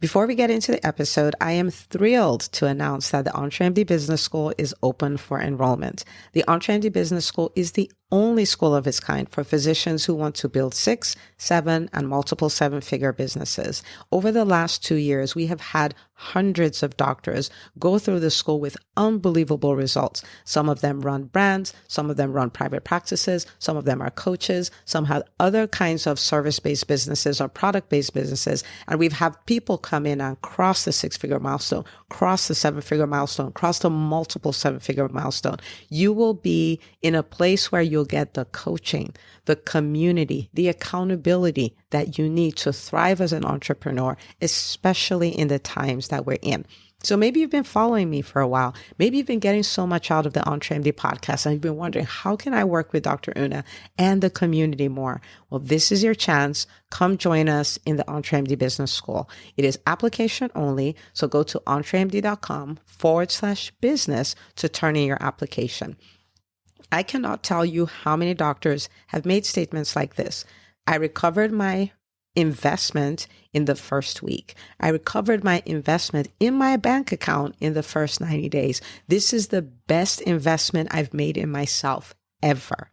Before we get into the episode, I am thrilled to announce that the EntreMD Business School is open for enrollment. The EntreMD Business School is the only school of its kind for physicians who want to build 6, 7, and multiple 7-figure businesses. Over the last 2 years, we have had hundreds of doctors go through the school with unbelievable results. Some of them run brands, some of them run private practices, some of them are coaches, some have other kinds of service-based businesses or product-based businesses. And we've had people come in and cross the 6-figure milestone, cross the 7-figure milestone, cross the multiple 7-figure milestone. You will be in a place where you'll get the coaching, the community, the accountability that you need to thrive as an entrepreneur, especially in the times that we're in. So maybe you've been following me for a while. Maybe you've been getting so much out of the EntreMD podcast and you've been wondering, how can I work with Dr. Una and the community more? Well, this is your chance. Come join us in the EntreMD Business School. It is application only. So go to entremd.com/business to turn in your application. I cannot tell you how many doctors have made statements like this. I recovered my investment in the first week. I recovered my investment in my bank account in the first 90 days. This is the best investment I've made in myself ever.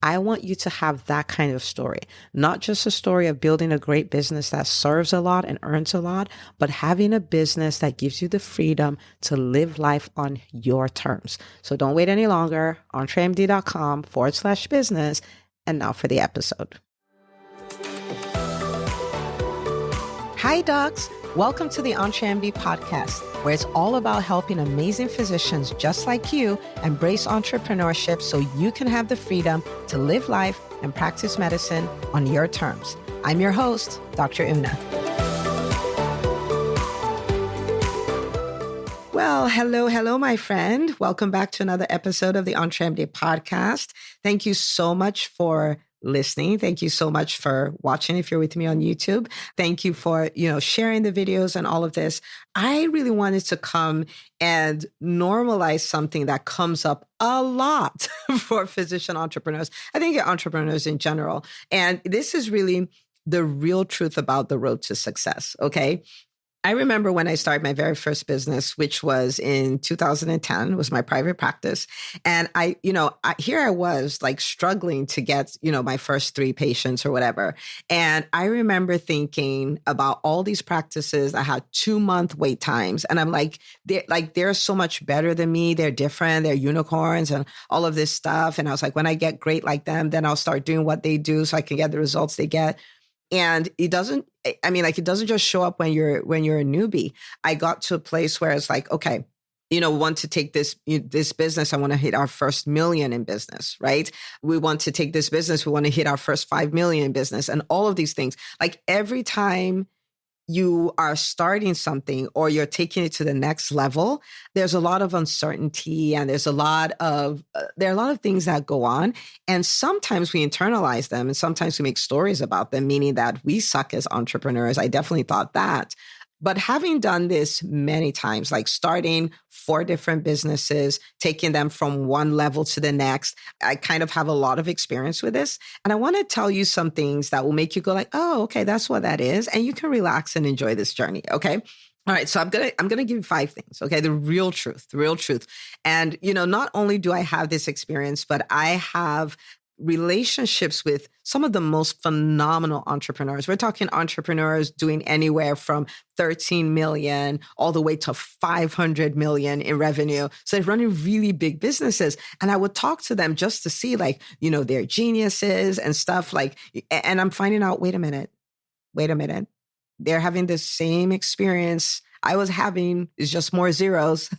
I want you to have that kind of story, not just a story of building a great business that serves a lot and earns a lot, but having a business that gives you the freedom to live life on your terms. So don't wait any longer. entremd.com/business. And now for the episode. Hi, docs. Welcome to the EntreMD podcast, where it's all about helping amazing physicians just like you embrace entrepreneurship so you can have the freedom to live life and practice medicine on your terms. I'm your host, Dr. Una. Well, hello, my friend. Welcome back to another episode of the EntreMD podcast. Thank you so much for listening. Thank you so much for watching if you're with me on YouTube. Thank you for, sharing the videos and all of this. I really wanted to come and normalize something that comes up a lot for physician entrepreneurs. I think entrepreneurs in general. And this is really the real truth about the road to success. Okay. I remember when I started my very first business, which was in 2010, was my private practice. And here I was like struggling to get, my first 3 patients or whatever. And I remember thinking about all these practices that had 2-month wait times. And I'm like, they're so much better than me. They're different. They're unicorns and all of this stuff. And I was like, when I get great like them, then I'll start doing what they do so I can get the results they get. And it doesn't just show up when you're a newbie. I got to a place where it's like, okay, want to take this business. I want to hit our first $1 million in business, right? We want to take this business. We want to hit our first $5 million in business and all of these things. Like every time you are starting something or you're taking it to the next level, there's a lot of uncertainty and there are a lot of things that go on. And sometimes we internalize them and sometimes we make stories about them, meaning that we suck as entrepreneurs. I definitely thought that. But having done this many times, like starting 4 different businesses, taking them from one level to the next, I kind of have a lot of experience with this. And I want to tell you some things that will make you go like, oh, okay, that's what that is. And you can relax and enjoy this journey. Okay. All right. So I'm going to give you 5 things. Okay. The real truth. And, not only do I have this experience, but I have relationships with some of the most phenomenal entrepreneurs. We're talking entrepreneurs doing anywhere from 13 million all the way to 500 million in revenue. So they're running really big businesses. And I would talk to them just to see their geniuses and stuff and I'm finding out, wait a minute. They're having the same experience I was having, is just more zeros.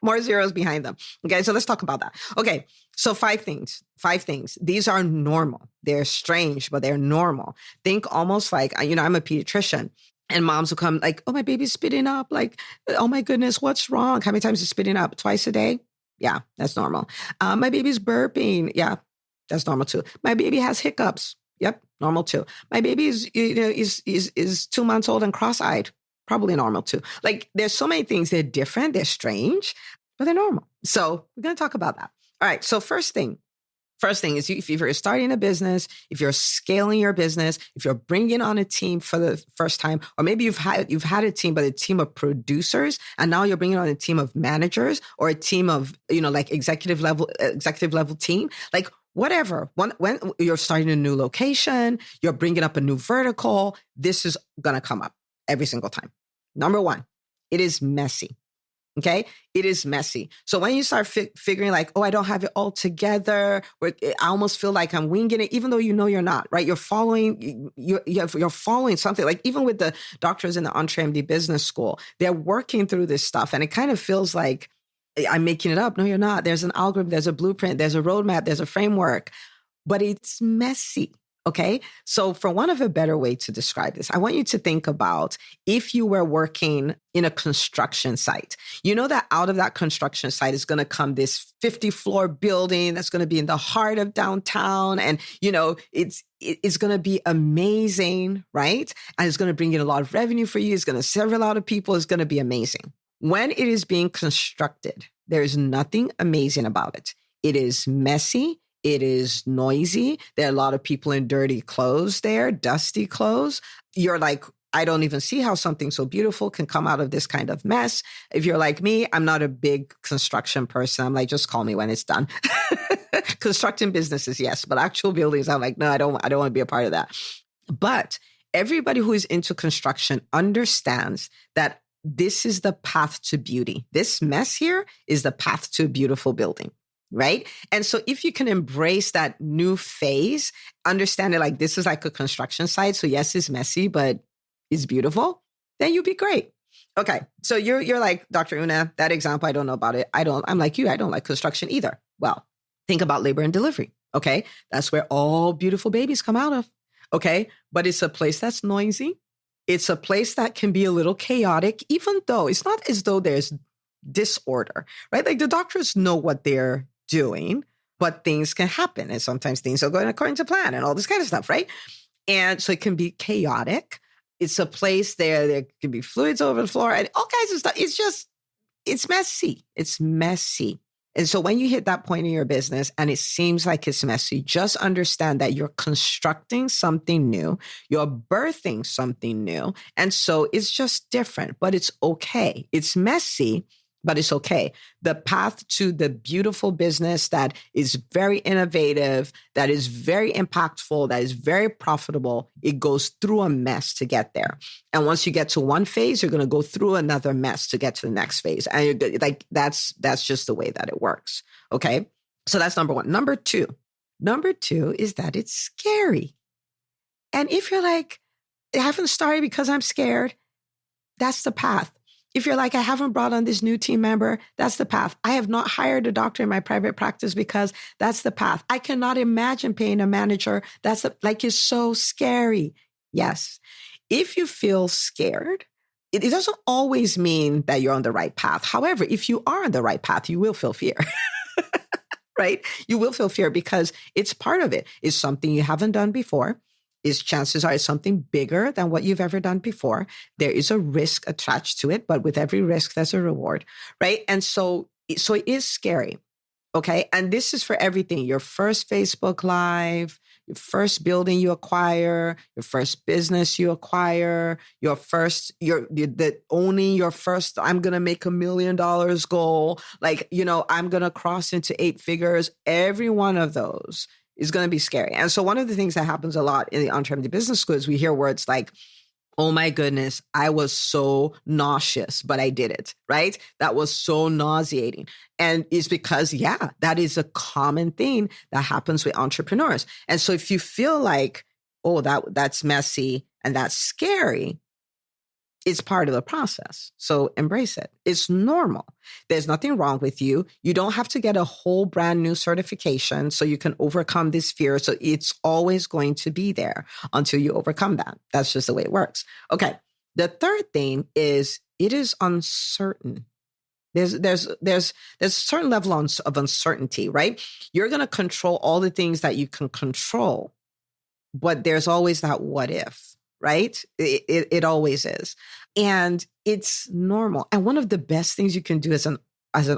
More zeros behind them. Okay, so let's talk about that. Okay, so 5 things. 5 things. These are normal. They're strange, but they're normal. Think almost like, I'm a pediatrician. And moms will come like, oh, my baby's spitting up. Like, oh my goodness, what's wrong? How many times is spitting up? Twice a day? Yeah, that's normal. My baby's burping. Yeah, that's normal too. My baby has hiccups. Yep, normal too. My baby is 2 months old and cross-eyed. Probably normal too. Like there's so many things. They're different. They're strange, but they're normal. So we're going to talk about that. All right. So first thing, First thing is if you're starting a business, if you're scaling your business, if you're bringing on a team for the first time, or maybe you've had a team, but a team of producers, and now you're bringing on a team of managers or a team of, like executive level team, like whatever. When you're starting a new location, you're bringing up a new vertical, this is going to come up every single time. Number one, it is messy. Okay. It is messy. So when you start figuring like, oh, I don't have it all together, or I almost feel like I'm winging it, even though you're not, right? You're following something. Like even with the doctors in the EntreMD Business School, they're working through this stuff. And it kind of feels like I'm making it up. No, you're not. There's an algorithm, there's a blueprint, there's a roadmap, there's a framework, but it's messy. Okay. So for one of a better way to describe this, I want you to think about if you were working in a construction site, that out of that construction site is going to come this 50-floor building that's going to be in the heart of downtown. And, it's going to be amazing, right? And it's going to bring in a lot of revenue for you. It's going to serve a lot of people. It's going to be amazing. When it is being constructed, there is nothing amazing about it. It is messy. It is noisy. There are a lot of people in dirty clothes there, dusty clothes. You're like, I don't even see how something so beautiful can come out of this kind of mess. If you're like me, I'm not a big construction person. I'm like, just call me when it's done. Constructing businesses, yes, but actual buildings, I'm like, no, I don't want to be a part of that. But everybody who is into construction understands that this is the path to beauty. This mess here is the path to a beautiful building. Right. And so if you can embrace that new phase, understand it like this is like a construction site. So yes, it's messy, but it's beautiful. Then you'll be great. Okay. So you're like, Dr. Una, that example, I don't know about it. I'm like you. I don't like construction either. Well, think about labor and delivery. Okay. That's where all beautiful babies come out of. Okay. But it's a place that's noisy. It's a place that can be a little chaotic, even though it's not as though there's disorder, right? Like the doctors know what they're doing, but things can happen. And sometimes things are going according to plan and all this kind of stuff, right? And so it can be chaotic. It's a place there can be fluids over the floor and all kinds of stuff. It's messy. It's messy. And so when you hit that point in your business and it seems like it's messy, just understand that you're constructing something new, you're birthing something new. And so it's just different, but it's okay. It's messy, but it's okay. The path to the beautiful business that is very innovative, that is very impactful, that is very profitable, it goes through a mess to get there. And once you get to one phase, you're going to go through another mess to get to the next phase. And you're like, that's just the way that it works. Okay. So that's number one. Number two is that it's scary. And if you're like, I haven't started because I'm scared, that's the path. If you're like, I haven't brought on this new team member, that's the path. I have not hired a doctor in my private practice because that's the path. I cannot imagine paying a manager. It's so scary. Yes. If you feel scared, it doesn't always mean that you're on the right path. However, if you are on the right path, you will feel fear. Right? You will feel fear because it's part of it. It's something you haven't done before. Chances are it's something bigger than what you've ever done before. There is a risk attached to it, but with every risk, there's a reward, right? And so it is scary, okay? And this is for everything. Your first Facebook Live, your first building you acquire, your first business you acquire, owning your first, I'm going to make $1 million goal. I'm going to cross into 8 figures. Every one of those is going to be scary. And so one of the things that happens a lot in the EntreMD Business School is we hear words like, oh my goodness, I was so nauseous, but I did it, right? That was so nauseating. And it's because, that is a common thing that happens with entrepreneurs. And so if you feel like, oh, that's messy and that's scary, it's part of the process. So embrace it. It's normal. There's nothing wrong with you. You don't have to get a whole brand new certification so you can overcome this fear. So it's always going to be there until you overcome that. That's just the way it works. Okay. The third thing is it is uncertain. There's a certain level of uncertainty, right? You're going to control all the things that you can control, but there's always that what if. Right? It always is. And it's normal. And one of the best things you can do as an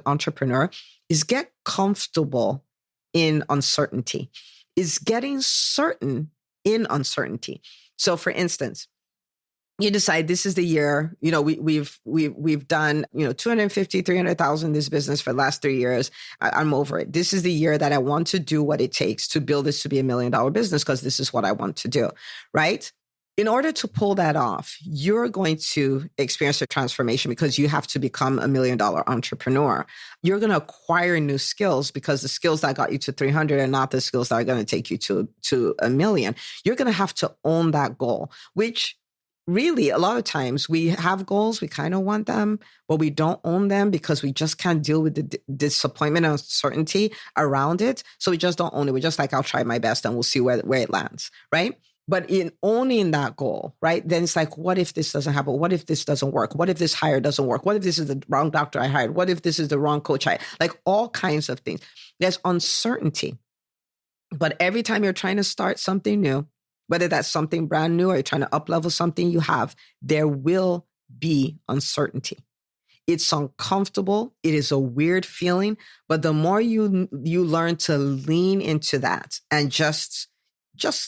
entrepreneur is get comfortable in uncertainty, is getting certain in uncertainty. So for instance, you decide this is the year, we've done, 250, 300,000 this business for the last 3 years. I'm over it. This is the year that I want to do what it takes to build this to be $1 million business because this is what I want to do, right? In order to pull that off, you're going to experience a transformation because you have to become $1 million entrepreneur. You're going to acquire new skills because the skills that got you to 300 are not the skills that are going to take you to $1 million. You're going to have to own that goal, which really, a lot of times we have goals, we kind of want them, but we don't own them because we just can't deal with the disappointment and uncertainty around it. So we just don't own it. We're just like, I'll try my best and we'll see where it lands, right? But in owning that goal, right, then it's like, what if this doesn't happen? What if this doesn't work? What if this hire doesn't work? What if this is the wrong doctor I hired? What if this is the wrong coach I hired? Like all kinds of things. There's uncertainty. But every time you're trying to start something new, whether that's something brand new or you're trying to up-level something you have, there will be uncertainty. It's uncomfortable. It is a weird feeling. But the more you learn to lean into that and just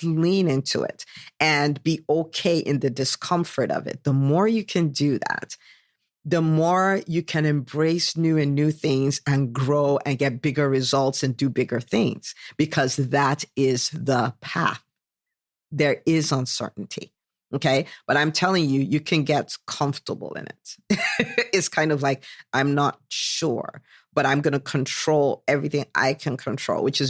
lean into it and be okay in the discomfort of it, the more you can do that, the more you can embrace new things and grow and get bigger results and do bigger things, because that is the path. There is uncertainty. Okay. But I'm telling you, you can get comfortable in it. It's kind of like, I'm not sure, but I'm going to control everything I can control, which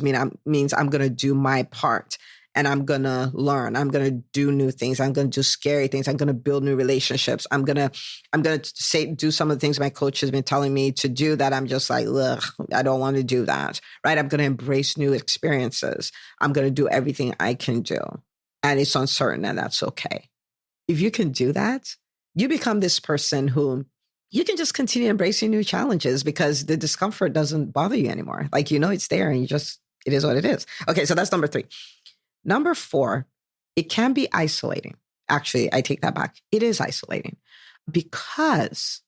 means I'm going to do my part and I'm going to learn. I'm going to do new things. I'm going to do scary things. I'm going to build new relationships. I'm going to do some of the things my coach has been telling me to do that I'm just like, ugh, I don't want to do that. Right. I'm going to embrace new experiences. I'm going to do everything I can do. And it's uncertain, and that's okay. If you can do that, you become this person who you can just continue embracing new challenges because the discomfort doesn't bother you anymore. Like, it's there and it is what it is. Okay, so that's number 3. Number 4, it can be isolating. Actually, I take that back. It is isolating because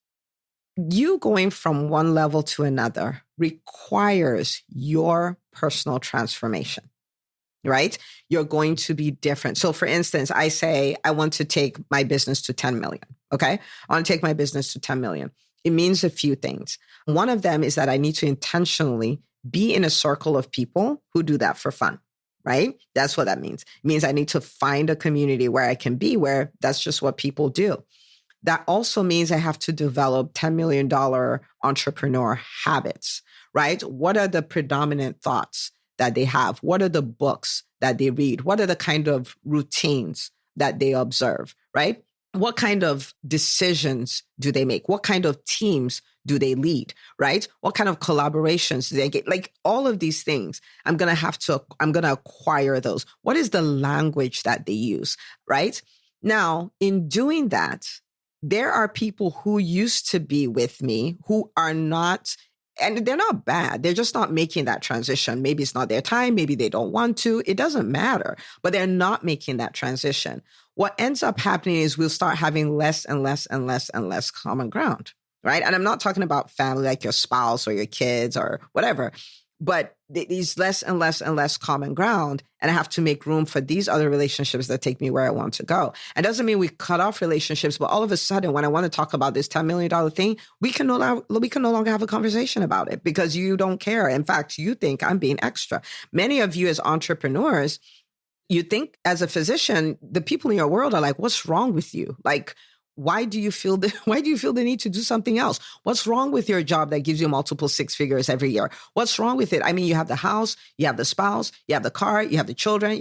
you going from one level to another requires your personal transformation. Right? You're going to be different. So for instance, I say, I want to take my business to 10 million. Okay. I want to take my business to 10 million. It means a few things. One of them is that I need to intentionally be in a circle of people who do that for fun. Right? That's what that means. It means I need to find a community where I can be, where that's just what people do. That also means I have to develop $10 million entrepreneur habits, right? What are the predominant thoughts that they have? What are the books that they read? What are the kind of routines that they observe, right? What kind of decisions do they make? What kind of teams do they lead, right? What kind of collaborations do they get? Like all of these things, I'm going to acquire those. What is the language that they use, right? Now, in doing that, there are people who used to be with me who are not. And they're not bad. They're just not making that transition. Maybe it's not their time. Maybe they don't want to. It doesn't matter. But they're not making that transition. What ends up happening is we'll start having less and less and less and less common ground, right? And I'm not talking about family like your spouse or your kids or whatever, but these less and less and less common ground. And I have to make room for these other relationships that take me where I want to go. It doesn't mean we cut off relationships, but all of a sudden, when I want to talk about this $10 million thing, we can no longer have a conversation about it because you don't care. In fact, you think I'm being extra. Many of you as entrepreneurs, you think as a physician, the people in your world are like, what's wrong with you? Like, why do you feel the need to do something else? What's wrong with your job that gives you multiple 6 figures every year? What's wrong with it? I mean, you have the house, you have the spouse, you have the car, you have the children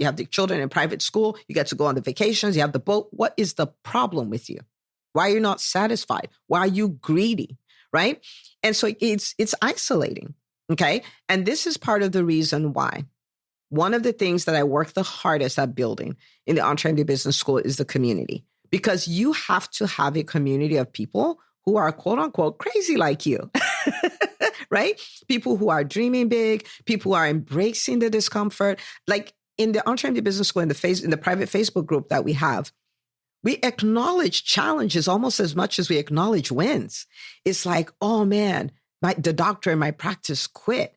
in private school, you get to go on the vacations, you have the boat. What is the problem with you? Why are you not satisfied? Why are you greedy? Right? And so it's isolating. Okay. And this is part of the reason why. One of the things that I work the hardest at building in the EntreMD Business School is the community. Because you have to have a community of people who are quote unquote crazy like you, right? People who are dreaming big, people who are embracing the discomfort. Like in the EntreMD Business School, in the private Facebook group that we have, we acknowledge challenges almost as much as we acknowledge wins. It's like, oh man, the doctor in my practice quit.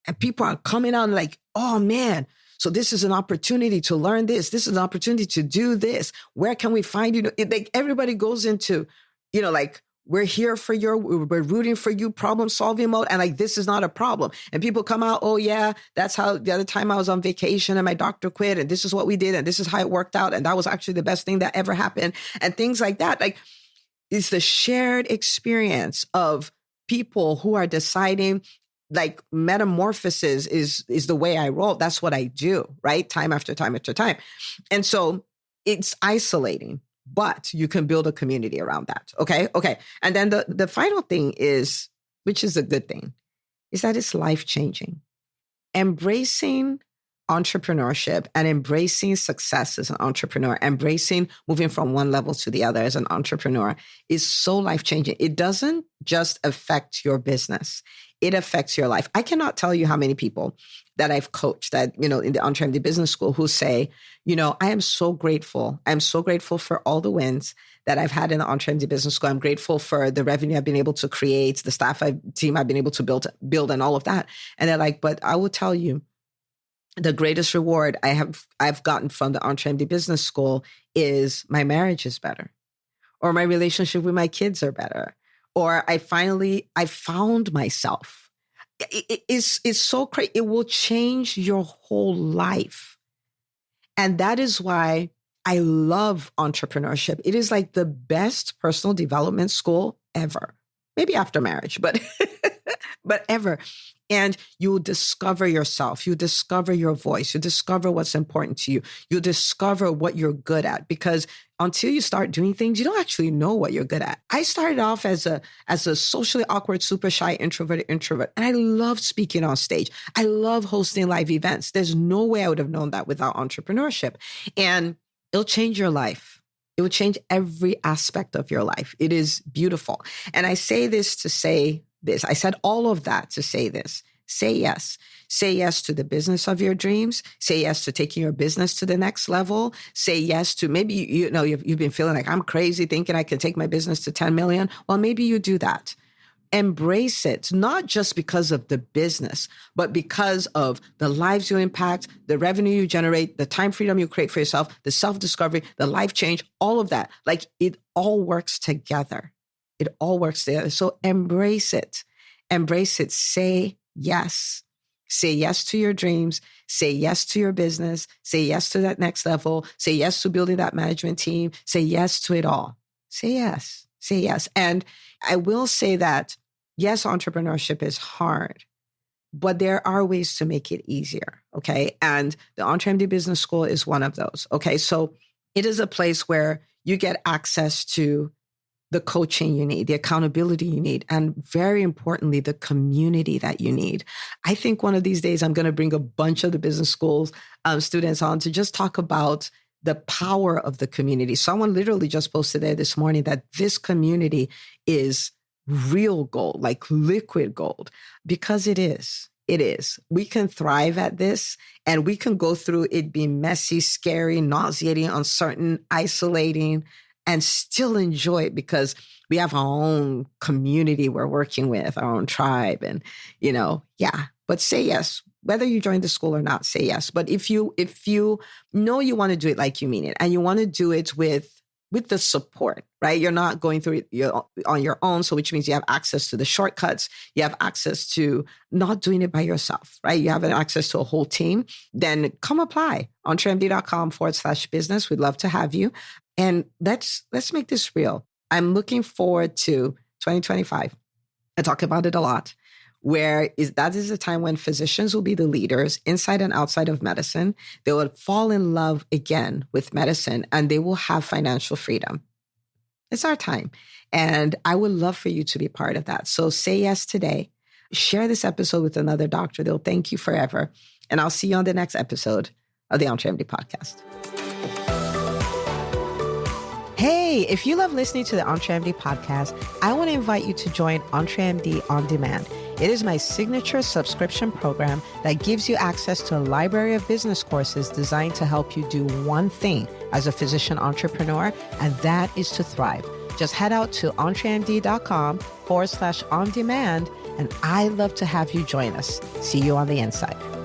And people are coming on like, oh man, so this is an opportunity to learn this. This is an opportunity to do this. Where can we find you? Like everybody goes into, like, we're here for we're rooting for you, problem solving mode. And like, this is not a problem. And people come out, oh yeah, that's how the other time I was on vacation and my doctor quit. And this is what we did. And this is how it worked out. And that was actually the best thing that ever happened. And things like that. Like, it's the shared experience of people who are deciding, like, metamorphosis is the way I roll. That's what I do, right? Time after time after time. And so it's isolating, but you can build a community around that. Okay. And then the final thing is, which is a good thing, is that it's life-changing. Embracing entrepreneurship and embracing success as an entrepreneur, embracing moving from one level to the other as an entrepreneur is so life-changing. It doesn't just affect your business. It affects your life. I cannot tell you how many people that I've coached that, in the EntreMD Business School who say, I am so grateful. I'm so grateful for all the wins that I've had in the EntreMD Business School. I'm grateful for the revenue I've been able to create, the team I've been able to build and all of that. And they're like, but I will tell you, the greatest reward I've gotten from the EntreMD Business School is my marriage is better, or my relationship with my kids are better, or I found myself. It's so crazy. It will change your whole life. And that is why I love entrepreneurship. It is like the best personal development school ever. Maybe after marriage, but ever. And you'll discover yourself. You'll discover your voice. You'll discover what's important to you. You'll discover what you're good at, because until you start doing things, you don't actually know what you're good at. I started off as a socially awkward, super shy, introverted introvert. And I love speaking on stage. I love hosting live events. There's no way I would have known that without entrepreneurship. And it'll change your life. It will change every aspect of your life. It is beautiful. And I say this to say this. I said all of that to say this. Say yes. Say yes to the business of your dreams. Say yes to taking your business to the next level. Say yes to maybe, you've been feeling like I'm crazy thinking I can take my business to 10 million. Well, maybe you do that. Embrace it, not just because of the business, but because of the lives you impact, the revenue you generate, the time freedom you create for yourself, the self-discovery, the life change, all of that. Like, it all works together. It all works together. So embrace it. Embrace it. Say yes. Say yes to your dreams. Say yes to your business. Say yes to that next level. Say yes to building that management team. Say yes to it all. Say yes. Say yes. And I will say that, yes, entrepreneurship is hard, but there are ways to make it easier. Okay. And the EntreMD Business School is one of those. Okay. So it is a place where you get access to the coaching you need, the accountability you need, and very importantly, the community that you need. I think one of these days I'm going to bring a bunch of the business schools students on to just talk about the power of the community. Someone literally just posted there this morning that this community is real gold, like liquid gold, because it is. It is. We can thrive at this, and we can go through it being messy, scary, nauseating, uncertain, isolating, and still enjoy it because we have our own community we're working with, our own tribe. And, but say yes, whether you join the school or not, say yes. But if you know you want to do it like you mean it, and you want to do it with the support, right? You're not going through it on your own. So which means you have access to the shortcuts. You have access to not doing it by yourself, right? You have access to a whole team. Then come apply. EntreMD.com/business. We'd love to have you. And let's make this real. I'm looking forward to 2025. I talk about it a lot, that is a time when physicians will be the leaders inside and outside of medicine. They will fall in love again with medicine, and they will have financial freedom. It's our time. And I would love for you to be part of that. So say yes today. Share this episode with another doctor. They'll thank you forever. And I'll see you on the next episode of the EntreMD podcast. Hey, if you love listening to the EntreMD podcast, I want to invite you to join EntreMD On Demand. It is my signature subscription program that gives you access to a library of business courses designed to help you do one thing as a physician entrepreneur, and that is to thrive. Just head out to EntreMD.com/on-demand And I'd love to have you join us. See you on the inside.